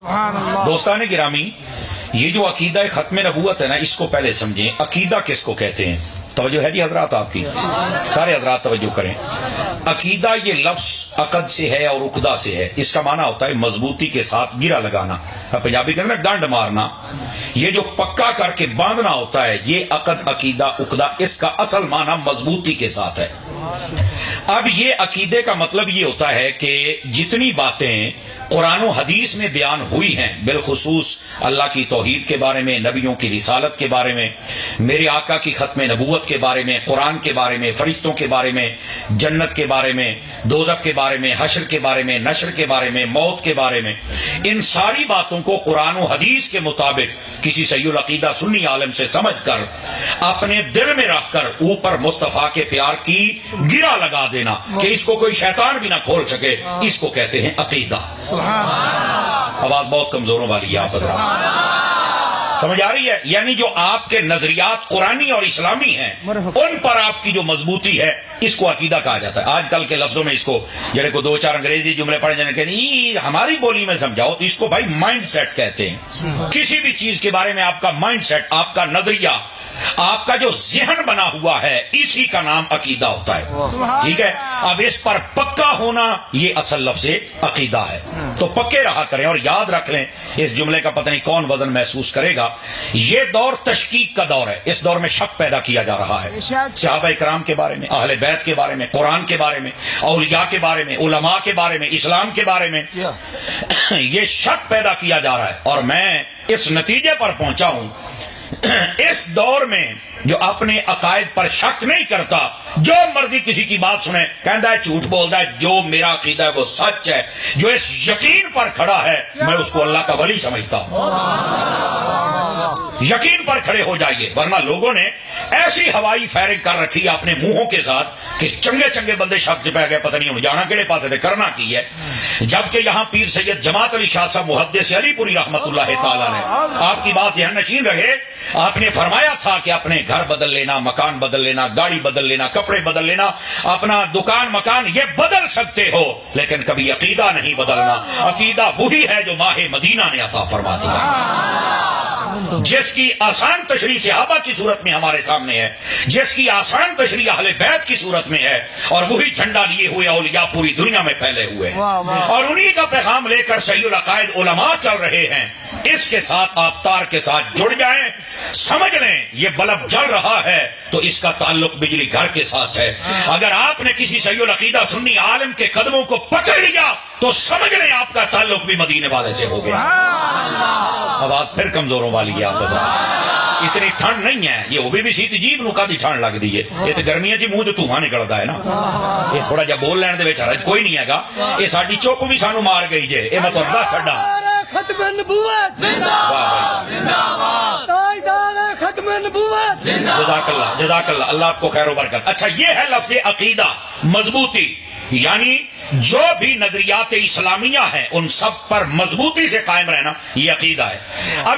دوستان گرامی، یہ جو عقیدہ ختم نبوت ہے نا، اس کو پہلے سمجھیں۔ عقیدہ کس کو کہتے ہیں؟ توجہ ہے جی حضرات آپ کی؟ سارے حضرات توجہ کریں۔ عقیدہ یہ لفظ عقد سے ہے اور عقدہ سے ہے۔ اس کا معنی ہوتا ہے مضبوطی کے ساتھ گرا لگانا، پنجابی کہتے ہیں نا ڈنڈ مارنا۔ یہ جو پکا کر کے باندھنا ہوتا ہے، یہ عقد، عقیدہ، عقدہ، اس کا اصل معنی مضبوطی کے ساتھ ہے۔ اب یہ عقیدے کا مطلب یہ ہوتا ہے کہ جتنی باتیں قرآن و حدیث میں بیان ہوئی ہیں، بالخصوص اللہ کی توحید کے بارے میں، نبیوں کی رسالت کے بارے میں، میرے آقا کی ختم نبوت کے بارے میں، قرآن کے بارے میں، فرشتوں کے بارے میں، جنت کے بارے میں، دوزخ کے بارے میں، حشر کے بارے میں، نشر کے بارے میں، موت کے بارے میں، ان ساری باتوں کو قرآن و حدیث کے مطابق کسی صحیح العقیدہ سنی عالم سے سمجھ کر اپنے دل میں رکھ کر اوپر مصطفیٰ کے پیار کی گرا لگا دینا کہ اس کو کوئی شیطان بھی نہ کھول سکے، اس کو کہتے ہیں عقیدہ۔ آواز بہت کمزوروں والی ہے آپ حضرات، سمجھ آ رہی ہے؟ یعنی جو آپ کے نظریات قرآنی اور اسلامی ہیں، ان پر آپ کی جو مضبوطی ہے، اس کو عقیدہ کہا جاتا ہے۔ آج کل کے لفظوں میں اس کو جڑے کو دو چار انگریزی جملے پڑھے جانے کہتے ہیں ہماری بولی میں سمجھاؤ تو اس کو بھائی مائنڈ سیٹ کہتے ہیں۔ کسی بھی چیز کے بارے میں آپ کا مائنڈ سیٹ، آپ کا نظریہ، آپ کا جو ذہن بنا ہوا ہے، اسی کا نام عقیدہ ہوتا ہے۔ ٹھیک ہے؟ اب اس پر پکا ہونا، یہ اصل لفظ عقیدہ ہے۔ تو پکے رہا کریں اور یاد رکھ لیں، اس جملے کا پتہ نہیں کون وزن محسوس کرے گا، یہ دور تشکیک کا دور ہے۔ اس دور میں شک پیدا کیا جا رہا ہے صحابہ کرام کے بارے میں، اہل بیت کے بارے میں، قرآن کے بارے میں، اولیاء کے بارے میں، علماء کے بارے میں، اسلام کے بارے میں یہ شک پیدا کیا جا رہا ہے۔ اور میں اس نتیجے پر پہنچا ہوں، اس دور میں جو اپنے عقائد پر شک نہیں کرتا، جو مرضی کسی کی بات سنے، کہتا ہے جھوٹ بولتا ہے، جو میرا عقیدہ ہے وہ سچ ہے، جو اس یقین پر کھڑا ہے، میں اس کو اللہ کا ولی سمجھتا ہوں۔ یقین پر کھڑے ہو جائیے، ورنہ لوگوں نے ایسی ہوائی فائرنگ کر رکھی ہے اپنے منہوں کے ساتھ کہ چنگے چنگے بندے شک سے پہ گئے، پتہ نہیں جانا کہڑے پاسے تھے، کرنا کی ہے۔ جبکہ یہاں پیر سید جماعت علی شاہ صاحب محدث علی پوری رحمت اللہ تعالی نے، آپ کی بات ذہن نشین رہے، آپ نے فرمایا تھا کہ اپنے گھر بدل لینا، مکان بدل لینا، گاڑی بدل لینا، کپڑے بدل لینا، اپنا دکان مکان یہ بدل سکتے ہو، لیکن کبھی عقیدہ نہیں بدلنا۔ عقیدہ وہی ہے جو ماہ مدینہ نے عطا فرما دیا، جس کی آسان تشریح صحابہ کی صورت میں ہمارے سامنے ہے، جس کی آسان تشریح اہل بیت کی صورت میں ہے، اور وہی جھنڈا لیے ہوئے اولیاء پوری دنیا میں پھیلے ہوئے ہیں، اور انہی کا پیغام لے کر صحیح العقائد علماء چل رہے ہیں۔ اس کے ساتھ آپ تار کے ساتھ جڑ جائیں، سمجھ لیں یہ بلب جل رہا ہے تو اس کا تعلق بجلی گھر کے ساتھ ہے۔ اگر آپ نے کسی صحیح العقیدہ سنی عالم کے قدموں کو پکڑ لیا تو سمجھ لیں آپ کا تعلق بھی مدینے والے سے ہو گیا۔ آواز پھر کمزوروں والی ہے آپ بتا، اتنی ٹھنڈ نہیں ہے، یہ ہوئی بھی سیدھی جیب نو کافی ٹھنڈ لگ دی ہے، یہ تو گرمیاں جی منہ تو دھواں نکلتا ہے نا، یہ تھوڑا جہا بول لین دے وچ حرج کوئی نہیں ہے گا، یہ ساڈی چپ بھی سانو مار گئی جے، یہ میں تہاڈا دس چھڈا۔ ختم نبوت زندہ باد، زندہ باد، تاجدار ختم نبوت زندہ باد۔ جزاک اللہ، جزاک اللہ، اللہ آپ کو خیر و برکت۔ اچھا، یہ ہے لفظ عقیدہ، مضبوطی، یعنی جو بھی نظریات اسلامیہ ہیں ان سب پر مضبوطی سے قائم رہنا، یہ عقیدہ ہے۔ اب